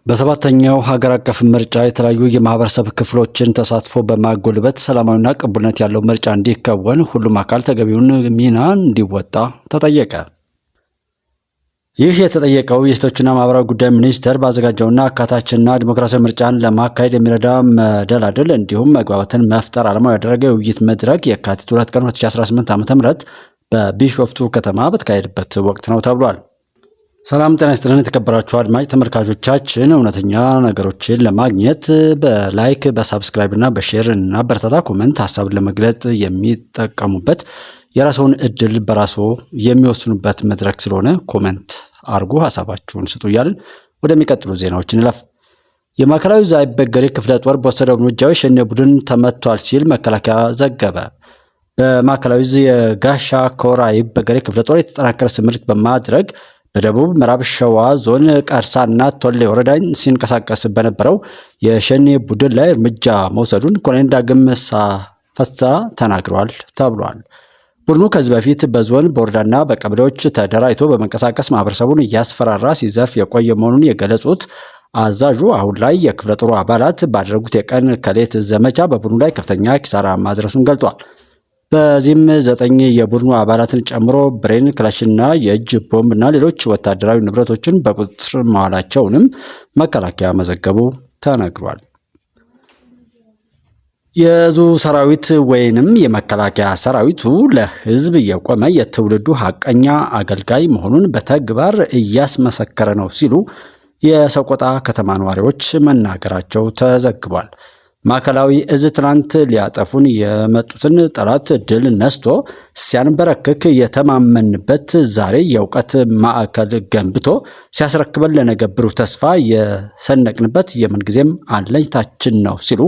በሰባተኛው ሀገር አቀፍ ምርጫ የተለያዩ የማህበረሰብ ክፍሎችን ተሳትፎ በማጎልበት ሰላማዊና ቅቡልነት ያለው ምርጫ እንዲከወን ሁሉም አካል ተገቢውን ሚና እንዲወጣ ተጠየቀ። ይህ የተጠየቀው የሴቶችና ማህበራዊ ጉዳይ ሚኒስቴር ባዘጋጀውና አካታችና ዲሞክራሲያዊ ምርጫን ለማካሄድ የሚረዳ መደላደል እንዲሁም መግባባትን መፍጠር ዓላማው ያደረገ የውይይት መድረክ የካቲት 2 ቀን 2018 ዓ.ም በቢሾፍቱ ከተማ በተካሄደበት ወቅት ነው ተብሏል። ሰላም ጤና ይስጥልን የተከበራችሁ አድማጭ ተመልካቾቻችን፣ እውነተኛ ነገሮችን ለማግኘት በላይክ በሳብስክራይብ እና በሼር እና በርታታ ኮሜንት ሀሳብን ለመግለጽ የሚጠቀሙበት የራስዎን እድል በራስዎ የሚወስኑበት መድረክ ስለሆነ ኮሜንት አርጉ፣ ሀሳባችሁን ስጡ እያልን ወደሚቀጥሉ ዜናዎች እንለፍ። የማዕከላዊ ዕዝ አይበገሬ ክፍለ ጦር በወሰደው እርምጃ የሸኔ ቡድን ተመቷል ሲል መከላከያ ዘገበ። በማዕከላዊ ዕዝ የጋሻ ኮር አይበገሬ ክፍለ ጦር የተጠናከረ ስምሪት በማድረግ በደቡብ ምዕራብ ሸዋ ዞን ቀርሳና ቶሌ ወረዳን ሲንቀሳቀስ በነበረው የሸኔ ቡድን ላይ እርምጃ መውሰዱን ኮሎኔል ዳግም ፈሳ ተናግረዋል ተብሏል። ቡድኑ ከዚህ በፊት በዞን በወረዳና በቀበሌዎች ተደራጅቶ በመንቀሳቀስ ማህበረሰቡን እያስፈራራ ሲዘርፍ የቆየ መሆኑን የገለጹት አዛዡ አሁን ላይ የክፍለ ጦሩ አባላት ባደረጉት የቀን ከሌት ዘመቻ በቡድኑ ላይ ከፍተኛ ኪሳራ ማድረሱን ገልጧል። በዚህም 9 የቡድኑ አባላትን ጨምሮ ብሬን፣ ክላሽና የእጅ ቦምብ እና ሌሎች ወታደራዊ ንብረቶችን በቁጥጥር መዋላቸውንም መከላከያ መዘገቡ ተነግሯል። የዕዙ ሰራዊት ወይንም የመከላከያ ሰራዊቱ ለህዝብ የቆመ የትውልዱ ሀቀኛ አገልጋይ መሆኑን በተግባር እያስመሰከረ ነው ሲሉ የሰቆጣ ከተማ ነዋሪዎች መናገራቸው ተዘግቧል። ማዕከላዊ ዕዝ ትናንት ሊያጠፉን የመጡትን ጠላት ድል ነስቶ ሲያንበረክክ የተማመንበት ዛሬ የእውቀት ማዕከል ገንብቶ ሲያስረክበን ለነገ ብሩህ ተስፋ የሰነቅንበት የምንጊዜም አለኝታችን ነው ሲሉ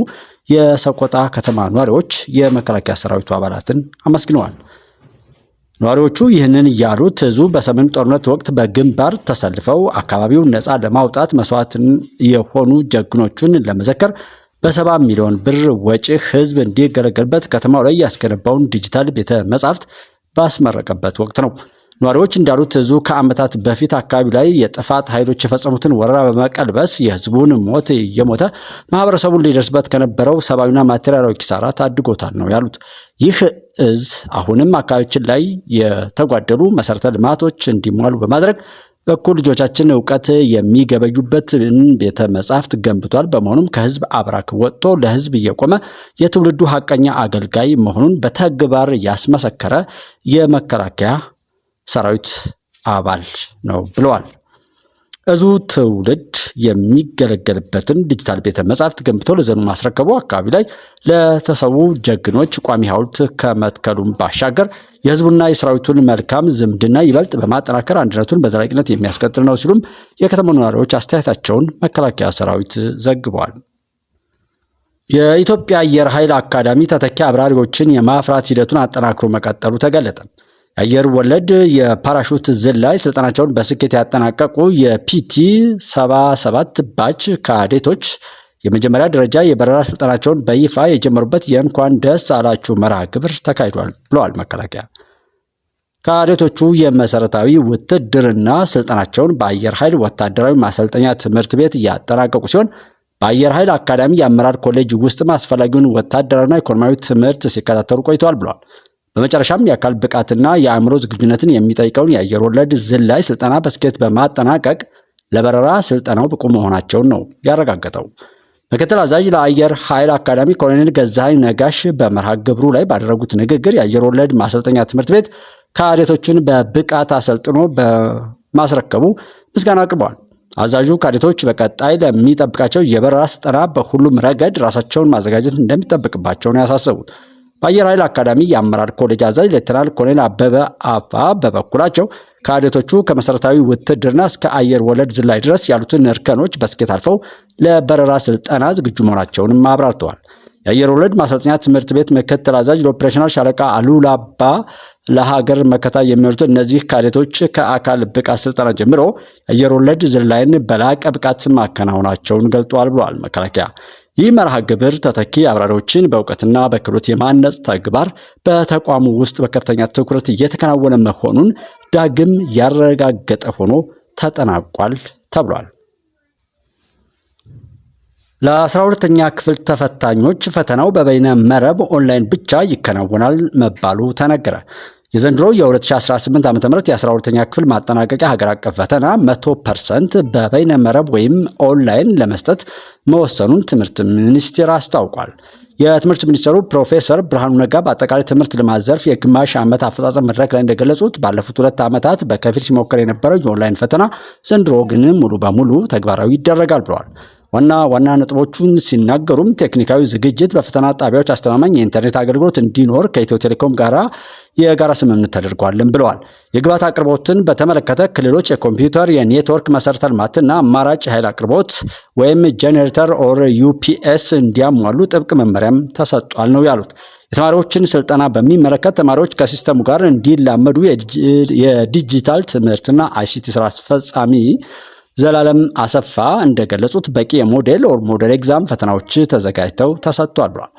የሰቆጣ ከተማ ነዋሪዎች የመከላከያ ሰራዊቱ አባላትን አመስግነዋል። ነዋሪዎቹ ይህንን ያሉት ዕዙ በሰሜኑ ጦርነት ወቅት በግንባር ተሰልፈው አካባቢውን ነፃ ለማውጣት መስዋዕትን የሆኑ ጀግኖቹን ለመዘከር በ70 ሚሊዮን ብር ወጪ ህዝብ እንዲገለገልበት ከተማው ላይ ያስገነባውን ዲጂታል ቤተ መጻሕፍት ባስመረቀበት ወቅት ነው። ነዋሪዎች እንዳሉት ዕዙ ከዓመታት በፊት አካባቢ ላይ የጥፋት ኃይሎች የፈጸሙትን ወረራ በመቀልበስ የህዝቡን ሞት እየሞተ ማህበረሰቡን ሊደርስበት ከነበረው ሰብአዊና ማቴሪያላዊ ኪሳራ ታድጎታል ነው ያሉት። ይህ ዕዝ አሁንም አካባቢያችን ላይ የተጓደሉ መሰረተ ልማቶች እንዲሟሉ በማድረግ በኩል ልጆቻችን እውቀት የሚገበዩበትን ቤተ መጻሕፍት ገንብቷል። በመሆኑም ከህዝብ አብራክ ወጥቶ ለህዝብ እየቆመ የትውልዱ ሀቀኛ አገልጋይ መሆኑን በተግባር ያስመሰከረ የመከላከያ ሰራዊት አባል ነው ብለዋል። ዕዙ ትውልድ የሚገለገልበትን ዲጂታል ቤተ መጻሕፍት ገንብቶ ለዘኑ ማስረከቡ አካባቢ ላይ ለተሰዉ ጀግኖች ቋሚ ሐውልት ከመትከሉም ባሻገር የህዝቡና የሰራዊቱን መልካም ዝምድና ይበልጥ በማጠናከር አንድነቱን በዘላቂነት የሚያስቀጥል ነው ሲሉም የከተማ ነዋሪዎች አስተያየታቸውን መከላከያ ሰራዊት ዘግቧል። የኢትዮጵያ አየር ኃይል አካዳሚ ተተኪ አብራሪዎችን የማፍራት ሂደቱን አጠናክሮ መቀጠሉ ተገለጠ። የአየር ወለድ የፓራሹት ዝላይ ስልጠናቸውን በስኬት ያጠናቀቁ የፒቲ 77 ባች ካዴቶች የመጀመሪያ ደረጃ የበረራ ስልጠናቸውን በይፋ የጀመሩበት የእንኳን ደስ አላችሁ መርሃ ግብር ተካሂዷል ብለዋል መከላከያ። ካዴቶቹ የመሰረታዊ ውትድርና ስልጠናቸውን በአየር ኃይል ወታደራዊ ማሰልጠኛ ትምህርት ቤት ያጠናቀቁ ሲሆን በአየር ኃይል አካዳሚ የአመራር ኮሌጅ ውስጥም አስፈላጊውን ወታደራዊና ኢኮኖሚያዊ ትምህርት ሲከታተሉ ቆይተዋል ብለዋል። በመጨረሻም የአካል ብቃትና የአእምሮ ዝግጁነትን የሚጠይቀውን የአየር ወለድ ዝላይ ስልጠና በስኬት በማጠናቀቅ ለበረራ ስልጠናው ብቁ መሆናቸውን ነው ያረጋገጠው። ምክትል አዛዥ ለአየር ኃይል አካዳሚ ኮሎኔል ገዛኸኝ ነጋሽ በመርሃ ግብሩ ላይ ባደረጉት ንግግር የአየር ወለድ ማሰልጠኛ ትምህርት ቤት ካዴቶችን በብቃት አሰልጥኖ በማስረከቡ ምስጋና አቅርበዋል። አዛዡ ካዴቶች በቀጣይ ለሚጠብቃቸው የበረራ ስልጠና በሁሉም ረገድ ራሳቸውን ማዘጋጀት እንደሚጠበቅባቸው ነው ያሳሰቡት። በአየር ኃይል አካዳሚ የአመራር ኮሌጅ አዛዥ ሌተናል ኮሎኔል አበበ አፋ በበኩላቸው ካዴቶቹ ከመሰረታዊ ውትድርና እስከ አየር ወለድ ዝላይ ድረስ ያሉትን እርከኖች በስኬት አልፈው ለበረራ ስልጠና ዝግጁ መሆናቸውንም አብራርተዋል። የአየር ወለድ ማሰልጠኛ ትምህርት ቤት ምክትል አዛዥ ለኦፕሬሽናል ሻለቃ አሉላ አባ ለሀገር መከታ የሚወሩት እነዚህ ካዴቶች ከአካል ብቃት ስልጠና ጀምሮ የአየር ወለድ ዝላይን በላቀ ብቃት ማከናወናቸውን ገልጧል ብለዋል መከላከያ። ይህ መርሃ ግብር ተተኪ አብራሪዎችን በእውቀትና በክህሎት የማነጽ ተግባር በተቋሙ ውስጥ በከፍተኛ ትኩረት እየተከናወነ መሆኑን ዳግም ያረጋገጠ ሆኖ ተጠናቋል ተብሏል። ለ12ኛ ክፍል ተፈታኞች ፈተናው በበይነ መረብ ኦንላይን ብቻ ይከናወናል መባሉ ተነገረ። የዘንድሮ የ2018 ዓ.ም የ12ኛ ክፍል ማጠናቀቂያ ሀገር አቀፍ ፈተና 100% በበይነ መረብ ወይም ኦንላይን ለመስጠት መወሰኑን ትምህርት ሚኒስቴር አስታውቋል። የትምህርት ሚኒስትሩ ፕሮፌሰር ብርሃኑ ነጋ በአጠቃላይ ትምህርት ልማት ዘርፍ የግማሽ ዓመት አፈጻጸም መድረክ ላይ እንደገለጹት ባለፉት 2 ዓመታት በከፊል ሲሞከር የነበረው የኦንላይን ፈተና ዘንድሮ ግን ሙሉ በሙሉ ተግባራዊ ይደረጋል ብለዋል። ዋና ነጥቦቹን ሲናገሩም ቴክኒካዊ ዝግጅት፣ በፈተና ጣቢያዎች አስተማማኝ የኢንተርኔት አገልግሎት እንዲኖር ከኢትዮ ቴሌኮም ጋራ የጋራ ስምምነት ተደርጓልም ብለዋል። የግብዓት አቅርቦትን በተመለከተ ክልሎች የኮምፒውተር የኔትወርክ መሰረተ ልማትና አማራጭ ኃይል አቅርቦት ወይም ጄኔሬተር ኦር ዩፒኤስ እንዲያሟሉ ጥብቅ መመሪያም ተሰጥቷል ነው ያሉት። የተማሪዎችን ስልጠና በሚመለከት ተማሪዎች ከሲስተሙ ጋር እንዲላመዱ የዲጂታል ትምህርትና አይሲቲ ስራ አስፈጻሚ ዘላለም አሰፋ እንደገለጹት በቂ የሞዴል ኦር ሞዴል ኤግዛም ፈተናዎች ተዘጋጅተው ተሰጥቷል ብሏል።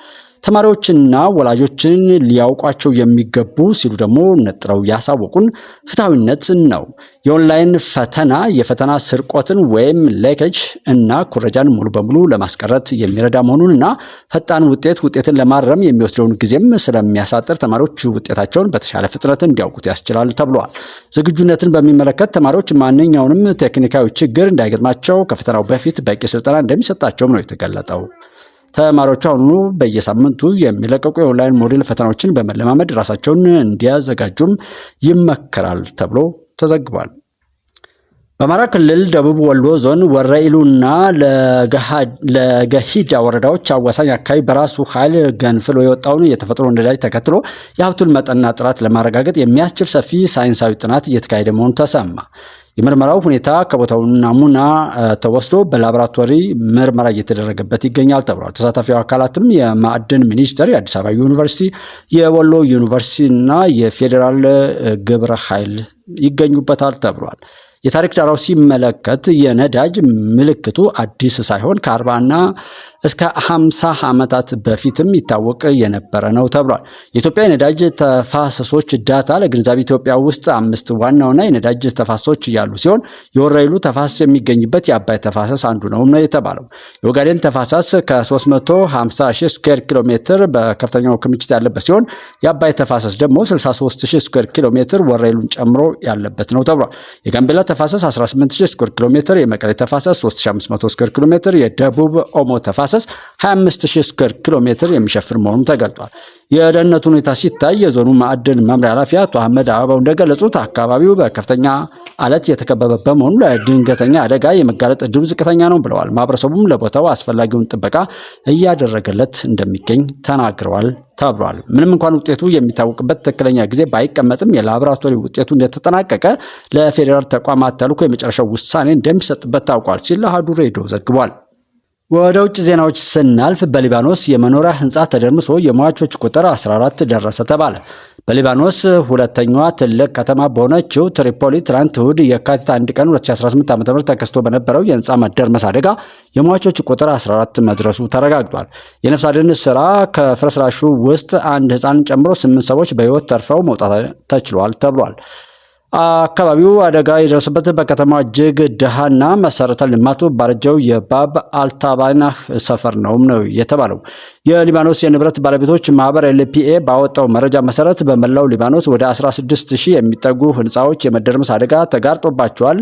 ተማሪዎችና ወላጆችን ሊያውቋቸው የሚገቡ ሲሉ ደግሞ ነጥረው ያሳወቁን ፍትሐዊነትን ነው። የኦንላይን ፈተና የፈተና ስርቆትን ወይም ሌኬጅ እና ኩረጃን ሙሉ በሙሉ ለማስቀረት የሚረዳ መሆኑንና ፈጣን ውጤትን ለማረም የሚወስደውን ጊዜም ስለሚያሳጥር ተማሪዎች ውጤታቸውን በተሻለ ፍጥነት እንዲያውቁት ያስችላል ተብሏል። ዝግጁነትን በሚመለከት ተማሪዎች ማንኛውንም ቴክኒካዊ ችግር እንዳይገጥማቸው ከፈተናው በፊት በቂ ስልጠና እንደሚሰጣቸውም ነው የተገለጠው። ተማሪዎቹ አሁኑ በየሳምንቱ የሚለቀቁ የኦንላይን ሞዴል ፈተናዎችን በመለማመድ ራሳቸውን እንዲያዘጋጁም ይመከራል ተብሎ ተዘግቧል። በአማራ ክልል ደቡብ ወሎ ዞን ወረኢሉና ለገሂዳ ወረዳዎች አዋሳኝ አካባቢ በራሱ ኃይል ገንፍሎ የወጣውን የተፈጥሮ ነዳጅ ተከትሎ የሀብቱን መጠንና ጥራት ለማረጋገጥ የሚያስችል ሰፊ ሳይንሳዊ ጥናት እየተካሄደ መሆኑ ተሰማ። የምርመራው ሁኔታ ከቦታው ናሙና ተወስዶ በላቦራቶሪ ምርመራ እየተደረገበት ይገኛል ተብሏል። ተሳታፊ አካላትም የማዕድን ሚኒስቴር፣ የአዲስ አበባ ዩኒቨርሲቲ፣ የወሎ ዩኒቨርሲቲ እና የፌዴራል ግብረ ኃይል ይገኙበታል ተብሏል። የታሪክ ዳራው ሲመለከት የነዳጅ ምልክቱ አዲስ ሳይሆን ከ40 እስከ 50 ዓመታት በፊትም ይታወቅ የነበረ ነው ተብሏል። የኢትዮጵያ የነዳጅ ተፋሰሶች ዳታ ለግንዛቤ ኢትዮጵያ ውስጥ 5 ዋና የነዳጅ ተፋሰሶች ያሉ ሲሆን የወረኢሉ ተፋሰስ የሚገኝበት የአባይ ተፋሰስ አንዱ ነው የተባለው። የኦጋዴን ተፋሰስ ከ350,000 ስኩዌር ኪሎ ሜትር በከፍተኛው ክምችት ያለበት ሲሆን የአባይ ተፋሰስ ደግሞ 63,000 ስኩዌር ኪሎ ሜትር ወረኢሉን ጨምሮ ያለበት ነው ተብሏል። የጋምቤላ ተፋሰስ 18,000 ስኩዌር ኪሎ ሜትር፣ የመቀሌ ተፋሰስ 3,500 ስኩዌር ኪሎ ሜትር፣ የደቡብ ኦሞ ተፋሰስ 25,000 ስኩዌር ኪሎ ሜትር የሚሸፍን መሆኑ ተገልጧል። የደህንነቱ ሁኔታ ሲታይ የዞኑ ማዕድን መምሪያ ኃላፊ አቶ አህመድ አበባው እንደገለጹት አካባቢው በከፍተኛ አለት የተከበበ በመሆኑ ለድንገተኛ አደጋ የመጋለጥ እድሉ ዝቅተኛ ነው ብለዋል። ማህበረሰቡም ለቦታው አስፈላጊውን ጥበቃ እያደረገለት እንደሚገኝ ተናግረዋል ተብሏል። ምንም እንኳን ውጤቱ የሚታወቅበት ትክክለኛ ጊዜ ባይቀመጥም የላቦራቶሪ ውጤቱ እንደተጠናቀቀ ለፌዴራል ተቋማት ተልኮ የመጨረሻው ውሳኔ እንደሚሰጥበት ታውቋል ሲል አሃዱ ሬዲዮ ዘግቧል። ወደ ውጭ ዜናዎች ስናልፍ በሊባኖስ የመኖሪያ ህንፃ ተደርምሶ የሟቾች ቁጥር 14 ደረሰ ተባለ። በሊባኖስ ሁለተኛዋ ትልቅ ከተማ በሆነችው ትሪፖሊ ትናንት እሁድ የካቲት 1 ቀን 2018 ዓ.ም ተከስቶ በነበረው የህንፃ መደርመስ አደጋ የሟቾች ቁጥር 14 መድረሱ ተረጋግጧል። የነፍስ አድን ስራ ከፍርስራሹ ውስጥ አንድ ህፃን ጨምሮ 8 ሰዎች በህይወት ተርፈው መውጣት ተችሏል ተብሏል። አካባቢው አደጋ የደረሰበት በከተማ እጅግ ድሃና መሰረተ ልማቱ ባረጀው የባብ አልታባናህ ሰፈር ነው የተባለው። የሊባኖስ የንብረት ባለቤቶች ማህበር ኤልፒኤ ባወጣው መረጃ መሰረት በመላው ሊባኖስ ወደ 16,000 የሚጠጉ ህንፃዎች የመደርመስ አደጋ ተጋርጦባቸዋል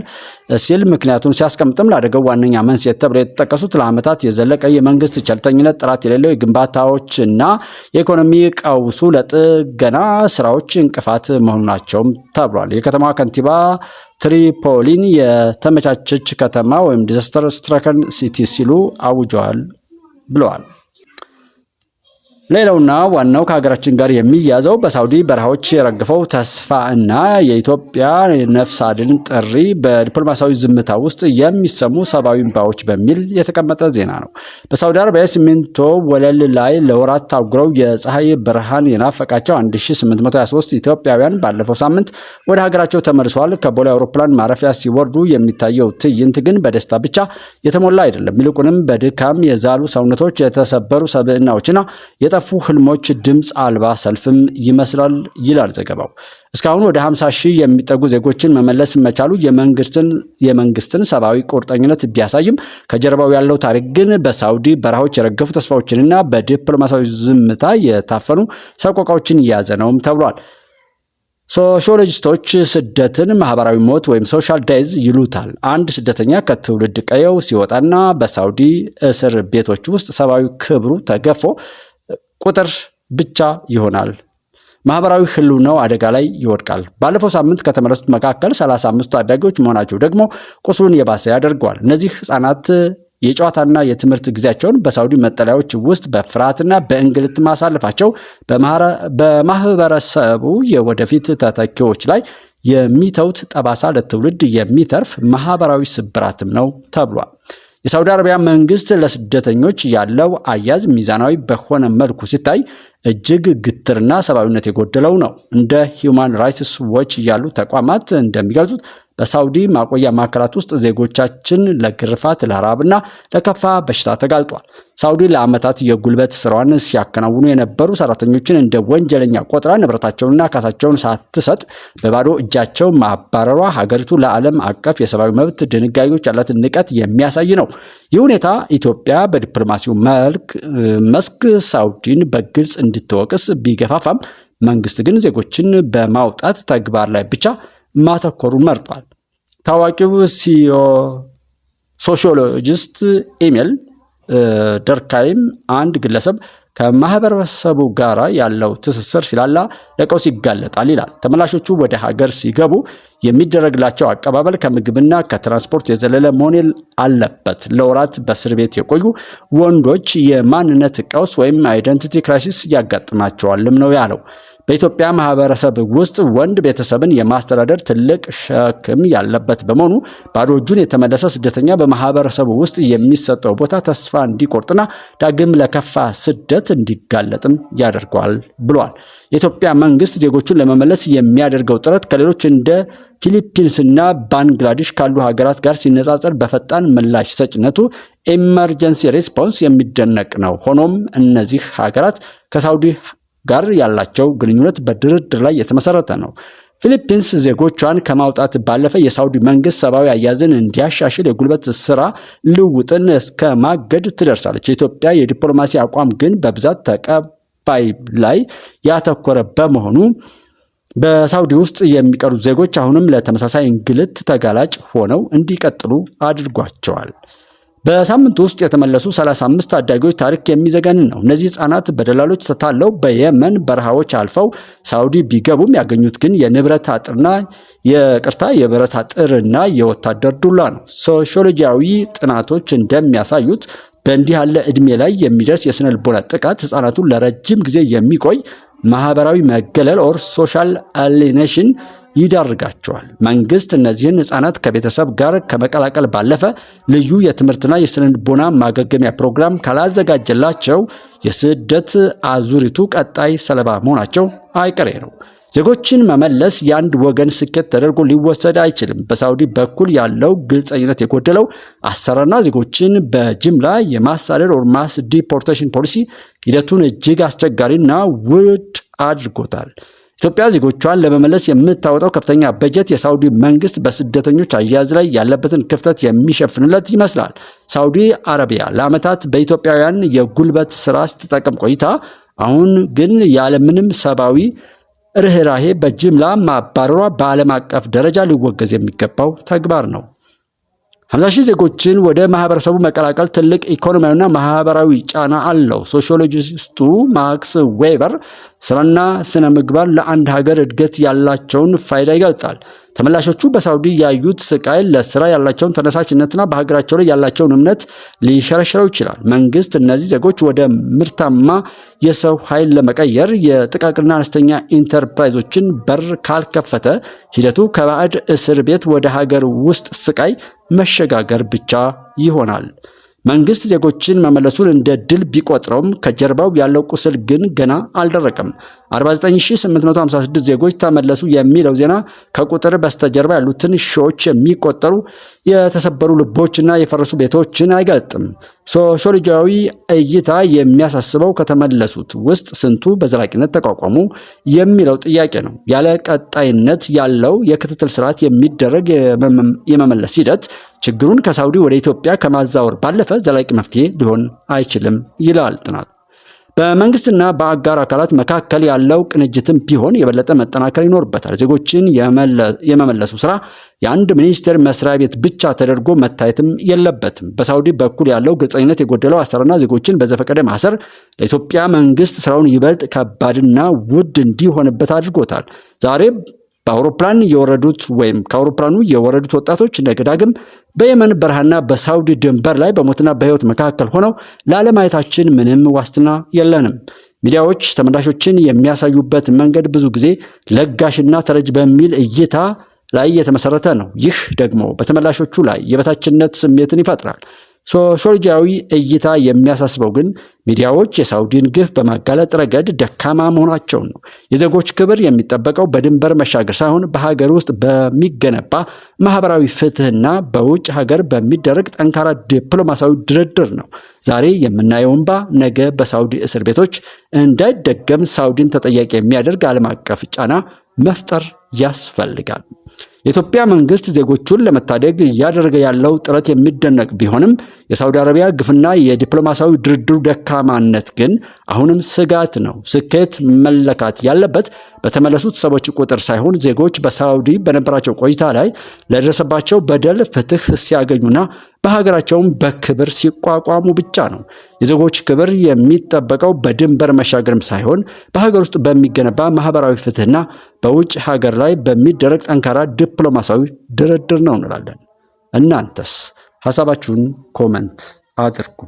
ሲል ምክንያቱን ሲያስቀምጥም ለአደጋው ዋነኛ መንስኤ ተብለው የተጠቀሱት ለዓመታት የዘለቀ የመንግስት ቸልተኝነት፣ ጥራት የሌለው የግንባታዎችና የኢኮኖሚ ቀውሱ ለጥገና ስራዎች እንቅፋት መሆናቸውም ተብሏል። የከተማ ከንቲባ ትሪፖሊን የተመቻቸች ከተማ ወይም ዲዛስተር ስትራይከን ሲቲ ሲሉ አውጀዋል ብለዋል። ሌላውና ዋናው ከሀገራችን ጋር የሚያዘው በሳውዲ በረሃዎች የረገፈው ተስፋ እና የኢትዮጵያ ነፍስ አድን ጥሪ በዲፕሎማሲያዊ ዝምታ ውስጥ የሚሰሙ ሰብአዊ እንባዎች በሚል የተቀመጠ ዜና ነው። በሳውዲ አረቢያ ሲሚንቶ ወለል ላይ ለወራት ታጉረው የፀሐይ ብርሃን የናፈቃቸው 1823 ኢትዮጵያውያን ባለፈው ሳምንት ወደ ሀገራቸው ተመልሰዋል። ከቦሌ አውሮፕላን ማረፊያ ሲወርዱ የሚታየው ትዕይንት ግን በደስታ ብቻ የተሞላ አይደለም። ይልቁንም በድካም የዛሉ ሰውነቶች፣ የተሰበሩ ሰብዕናዎችና የጠፉ ህልሞች ድምፅ አልባ ሰልፍም ይመስላል ይላል ዘገባው። እስካሁን ወደ 50 ሺህ የሚጠጉ ዜጎችን መመለስ መቻሉ የመንግስትን ሰብአዊ ቁርጠኝነት ቢያሳይም ከጀርባው ያለው ታሪክ ግን በሳውዲ በረሃዎች የረገፉ ተስፋዎችንና በዲፕሎማሲያዊ ዝምታ የታፈኑ ሰቆቃዎችን የያዘ ነውም ተብሏል። ሶሺዮሎጂስቶች ስደትን ማህበራዊ ሞት ወይም ሶሻል ዴዝ ይሉታል። አንድ ስደተኛ ከትውልድ ቀየው ሲወጣና በሳውዲ እስር ቤቶች ውስጥ ሰብአዊ ክብሩ ተገፎ ቁጥር ብቻ ይሆናል። ማህበራዊ ህልውናው አደጋ ላይ ይወድቃል። ባለፈው ሳምንት ከተመለሱት መካከል 35 ታዳጊዎች መሆናቸው ደግሞ ቁስሉን የባሰ ያደርገዋል። እነዚህ ህፃናት የጨዋታና የትምህርት ጊዜያቸውን በሳውዲ መጠለያዎች ውስጥ በፍርሃትና በእንግልት ማሳለፋቸው በማህበረሰቡ የወደፊት ተተኪዎች ላይ የሚተውት ጠባሳ ለትውልድ የሚተርፍ ማህበራዊ ስብራትም ነው ተብሏል። የሳውዲ አረቢያ መንግስት ለስደተኞች ያለው አያያዝ ሚዛናዊ በሆነ መልኩ ሲታይ እጅግ ግትርና ሰብአዊነት የጎደለው ነው። እንደ ሂውማን ራይትስ ዎች ያሉ ተቋማት እንደሚገልጹት በሳውዲ ማቆያ ማዕከላት ውስጥ ዜጎቻችን ለግርፋት፣ ለረሃብና ለከፋ በሽታ ተጋልጧል። ሳውዲ ለዓመታት የጉልበት ስራዋን ሲያከናውኑ የነበሩ ሰራተኞችን እንደ ወንጀለኛ ቆጥራ ንብረታቸውንና ካሳቸውን ሳትሰጥ በባዶ እጃቸው ማባረሯ ሀገሪቱ ለዓለም አቀፍ የሰብአዊ መብት ድንጋጌዎች ያላትን ንቀት የሚያሳይ ነው። ይህ ሁኔታ ኢትዮጵያ በዲፕሎማሲው መስክ ሳውዲን በግልጽ እንድትወቅስ ቢገፋፋም መንግስት ግን ዜጎችን በማውጣት ተግባር ላይ ብቻ ማተኮሩን መርጧል። ታዋቂው ሶሺዮሎጂስት ኢሜል ደርካይም አንድ ግለሰብ ከማህበረሰቡ ጋር ያለው ትስስር ሲላላ ለቀውስ ይጋለጣል ይላል። ተመላሾቹ ወደ ሀገር ሲገቡ የሚደረግላቸው አቀባበል ከምግብና ከትራንስፖርት የዘለለ መሆን አለበት። ለወራት በእስር ቤት የቆዩ ወንዶች የማንነት ቀውስ ወይም አይደንቲቲ ክራይሲስ ያጋጥማቸዋልም ነው ያለው። በኢትዮጵያ ማህበረሰብ ውስጥ ወንድ ቤተሰብን የማስተዳደር ትልቅ ሸክም ያለበት በመሆኑ ባዶ እጁን የተመለሰ ስደተኛ በማህበረሰቡ ውስጥ የሚሰጠው ቦታ ተስፋ እንዲቆርጥና ዳግም ለከፋ ስደት እንዲጋለጥም ያደርገዋል ብሏል። የኢትዮጵያ መንግስት ዜጎቹን ለመመለስ የሚያደርገው ጥረት ከሌሎች እንደ ፊሊፒንስና ባንግላዴሽ ካሉ ሀገራት ጋር ሲነጻጸር በፈጣን ምላሽ ሰጭነቱ ኤመርጀንሲ ሪስፖንስ የሚደነቅ ነው። ሆኖም እነዚህ ሀገራት ከሳውዲ ጋር ያላቸው ግንኙነት በድርድር ላይ የተመሰረተ ነው። ፊሊፒንስ ዜጎቿን ከማውጣት ባለፈ የሳውዲ መንግስት ሰብአዊ አያያዝን እንዲያሻሽል የጉልበት ስራ ልውጥን እስከ ማገድ ትደርሳለች። የኢትዮጵያ የዲፕሎማሲ አቋም ግን በብዛት ተቀባይ ላይ ያተኮረ በመሆኑ በሳውዲ ውስጥ የሚቀሩት ዜጎች አሁንም ለተመሳሳይ እንግልት ተጋላጭ ሆነው እንዲቀጥሉ አድርጓቸዋል። በሳምንት ውስጥ የተመለሱ 35 ታዳጊዎች ታሪክ የሚዘገንን ነው። እነዚህ ህጻናት በደላሎች ተታለው በየመን በረሃዎች አልፈው ሳውዲ ቢገቡም ያገኙት ግን የንብረት አጥርና የብረት አጥርና የወታደር ዱላ ነው። ሶሺዮሎጂያዊ ጥናቶች እንደሚያሳዩት በእንዲህ ያለ እድሜ ላይ የሚደርስ የስነ ልቦና ጥቃት ህጻናቱን ለረጅም ጊዜ የሚቆይ ማህበራዊ መገለል ኦር ሶሻል አሊኔሽን ይዳርጋቸዋል። መንግስት እነዚህን ህፃናት ከቤተሰብ ጋር ከመቀላቀል ባለፈ ልዩ የትምህርትና የስነ ልቦና ማገገሚያ ፕሮግራም ካላዘጋጀላቸው የስደት አዙሪቱ ቀጣይ ሰለባ መሆናቸው አይቀሬ ነው። ዜጎችን መመለስ የአንድ ወገን ስኬት ተደርጎ ሊወሰድ አይችልም። በሳውዲ በኩል ያለው ግልጸኝነት የጎደለው አሰራርና ዜጎችን በጅምላ የማሳደድ ኦር ማስ ዲፖርቴሽን ፖሊሲ ሂደቱን እጅግ አስቸጋሪና ውድ አድርጎታል። ኢትዮጵያ ዜጎቿን ለመመለስ የምታወጣው ከፍተኛ በጀት የሳውዲ መንግስት በስደተኞች አያያዝ ላይ ያለበትን ክፍተት የሚሸፍንለት ይመስላል። ሳውዲ አረቢያ ለዓመታት በኢትዮጵያውያን የጉልበት ስራ ስትጠቀም ቆይታ አሁን ግን ያለምንም ሰብአዊ ርህራሄ በጅምላ ማባረሯ በዓለም አቀፍ ደረጃ ሊወገዝ የሚገባው ተግባር ነው። 50 ሺህ ዜጎችን ወደ ማህበረሰቡ መቀላቀል ትልቅ ኢኮኖሚያዊና ማህበራዊ ጫና አለው። ሶሺዮሎጂስቱ ማክስ ዌበር ስራና ስነ ምግባር ለአንድ ሀገር እድገት ያላቸውን ፋይዳ ይገልጻል። ተመላሾቹ በሳውዲ ያዩት ስቃይ ለስራ ያላቸውን ተነሳሽነትና በሀገራቸው ላይ ያላቸውን እምነት ሊሸረሽረው ይችላል። መንግስት እነዚህ ዜጎች ወደ ምርታማ የሰው ኃይል ለመቀየር የጥቃቅንና አነስተኛ ኢንተርፕራይዞችን በር ካልከፈተ ሂደቱ ከባዕድ እስር ቤት ወደ ሀገር ውስጥ ስቃይ መሸጋገር ብቻ ይሆናል። መንግስት ዜጎችን መመለሱን እንደ ድል ቢቆጥረውም ከጀርባው ያለው ቁስል ግን ገና አልደረቀም። 49856 ዜጎች ተመለሱ የሚለው ዜና ከቁጥር በስተጀርባ ያሉትን ሺዎች የሚቆጠሩ የተሰበሩ ልቦችና የፈረሱ ቤቶችን አይገልጥም። ሶሺዮሎጂያዊ እይታ የሚያሳስበው ከተመለሱት ውስጥ ስንቱ በዘላቂነት ተቋቋሙ የሚለው ጥያቄ ነው። ያለ ቀጣይነት ያለው የክትትል ስርዓት የሚደረግ የመመለስ ሂደት ችግሩን ከሳውዲ ወደ ኢትዮጵያ ከማዛወር ባለፈ ዘላቂ መፍትሄ ሊሆን አይችልም ይላል ጥናቱ። በመንግስትና በአጋር አካላት መካከል ያለው ቅንጅትም ቢሆን የበለጠ መጠናከር ይኖርበታል። ዜጎችን የመመለሱ ስራ የአንድ ሚኒስቴር መስሪያ ቤት ብቻ ተደርጎ መታየትም የለበትም። በሳውዲ በኩል ያለው ግልጸኝነት የጎደለው አሰራርና ዜጎችን በዘፈቀደ ማሰር ለኢትዮጵያ መንግስት ስራውን ይበልጥ ከባድና ውድ እንዲሆንበት አድርጎታል። ዛሬ በአውሮፕላን የወረዱት ወይም ከአውሮፕላኑ የወረዱት ወጣቶች ነገ ዳግም በየመን በረሃና በሳውዲ ድንበር ላይ በሞትና በህይወት መካከል ሆነው ላለማየታችን ምንም ዋስትና የለንም። ሚዲያዎች ተመላሾችን የሚያሳዩበት መንገድ ብዙ ጊዜ ለጋሽና ተረጅ በሚል እይታ ላይ የተመሰረተ ነው። ይህ ደግሞ በተመላሾቹ ላይ የበታችነት ስሜትን ይፈጥራል። ሶሺዮሎጂያዊ እይታ የሚያሳስበው ግን ሚዲያዎች የሳውዲን ግፍ በማጋለጥ ረገድ ደካማ መሆናቸውን ነው። የዜጎች ክብር የሚጠበቀው በድንበር መሻገር ሳይሆን በሀገር ውስጥ በሚገነባ ማህበራዊ ፍትህና በውጭ ሀገር በሚደረግ ጠንካራ ዲፕሎማሲያዊ ድርድር ነው። ዛሬ የምናየው እንባ ነገ በሳውዲ እስር ቤቶች እንዳይደገም ሳውዲን ተጠያቂ የሚያደርግ ዓለም አቀፍ ጫና መፍጠር ያስፈልጋል። የኢትዮጵያ መንግስት ዜጎቹን ለመታደግ እያደረገ ያለው ጥረት የሚደነቅ ቢሆንም የሳውዲ አረቢያ ግፍና የዲፕሎማሲያዊ ድርድሩ ደካማነት ግን አሁንም ስጋት ነው። ስኬት መለካት ያለበት በተመለሱት ሰዎች ቁጥር ሳይሆን ዜጎች በሳውዲ በነበራቸው ቆይታ ላይ ለደረሰባቸው በደል ፍትህ ሲያገኙና በሀገራቸውም በክብር ሲቋቋሙ ብቻ ነው። የዜጎች ክብር የሚጠበቀው በድንበር መሻገርም ሳይሆን በሀገር ውስጥ በሚገነባ ማህበራዊ ፍትህና በውጭ ሀገር ላይ በሚደረግ ጠንካራ ዲፕሎማሲያዊ ድርድር ነው እንላለን። እናንተስ ሐሳባችሁን ኮመንት አድርጉ።